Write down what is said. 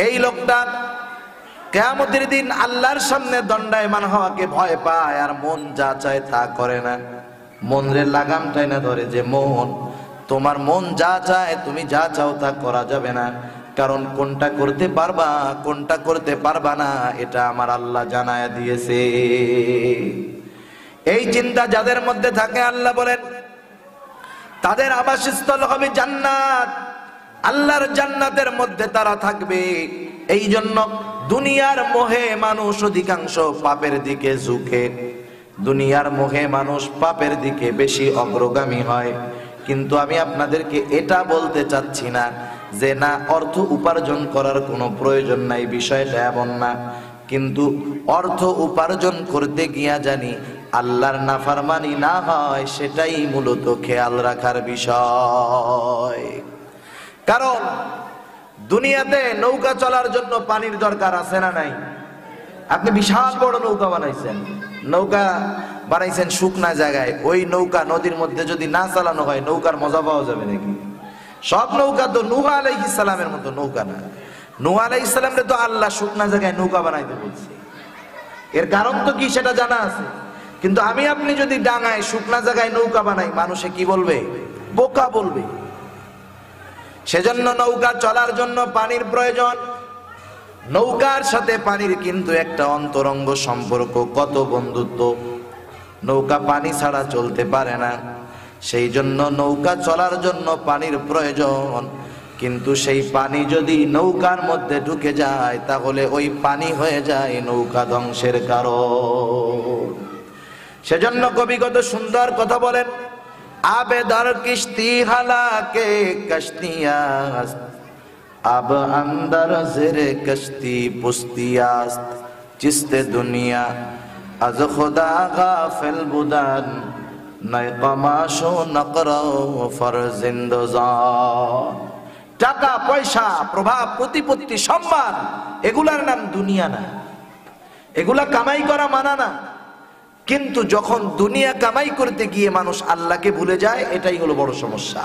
এই লোকটা কিয়ামতের দিন আল্লাহর সামনে দণ্ডায়মান হওয়াকে ভয় পায়, আর মন যা চায় তা করে না। মনরে লাগাম টাইনা ধরে যে মন, তোমার মন যা চায়, তুমি যা চাও তা করা যাবে না, কারণ কোনটা করতে পারবা কোনটা করতে পারবা না এটা আমার আল্লাহ জানায়া দিয়েছে। এই চিন্তা যাদের মধ্যে থাকে, আল্লাহ বলেন তাদের আবাসস্থল হবে জান্নাত, আল্লাহর জান্নাতের মধ্যে তারা থাকবে। এই জন্য দুনিয়ার মোহে মানুষ অধিকাংশ পাপের দিকে ঝুঁকে, দুনিয়ার মোহে মানুষ পাপের দিকে বেশি অগ্রগামী হয়। কিন্তু আমি আপনাদেরকে এটা বলতে চাচ্ছি না যে না, অর্থ উপার্জন করার কোনো প্রয়োজন নাই, বিষয়টা এমন না। কিন্তু অর্থ উপার্জন করতে গিয়া জানি আল্লাহর নাফরমানি না হয়, সেটাই মূলত খেয়াল রাখার বিষয়। কারণ দুনিয়াতে নৌকা চলার জন্য পানির দরকার আছে না নাই? আপনি বিশাল বড় নৌকা বানাইছেন, নৌকা বানাইছেন শুকনা জায়গায়, ওই নৌকা নদীর মধ্যে যদি না চালানো হয় নৌকার মজা পাওয়া যাবে নাকি? সব নৌকা তো নূহ আলাইহিস সালামের মতো নৌকা না। নূহ আলাইহিস সালামরে তো আল্লাহ শুকনা জায়গায় নৌকা বানাইতে বলছে, এর কারণ তো কি সেটা জানা আছে। কিন্তু আমি আপনি যদি ডাঙায় শুকনা জায়গায় নৌকা বানাই, মানুষে কি বলবে? বোকা বলবে। সেজন্য নৌকা চলার জন্য পানির প্রয়োজন। নৌকার সাথে পানির কিন্তু একটা অন্তরঙ্গ সম্পর্ক, কত বন্ধুত্ব। নৌকা পানি ছাড়া চলতে পারে না, সেই জন্য নৌকা চলার জন্য পানির প্রয়োজন। কিন্তু সেই পানি যদি নৌকার মধ্যে ঢুকে যায়, তাহলে ওই পানি হয়ে যায় নৌকা ধ্বংসের কারণ। সেজন্য কবি কত সুন্দর কথা বলেন, আবেদার কিস্তি হালাকে কশতিয়াস্ত, আব আন্দার জেরে কশতি পুস্তিয়াস্ত, চিস্তে দুনিয়া আজ খুদা গাফিল বুদান, নাই কমাশো নকরাও ফরজিন্দজান। টাকা পয়সা, প্রভাব প্রতিপত্তি, সম্মান, এগুলার নাম দুনিয়া না, এগুলা কামাই করা মানা না। কিন্তু যখন দুনিয়া কামাই করতে গিয়ে মানুষ আল্লাহকে ভুলে যায়, এটাই হলো বড় সমস্যা।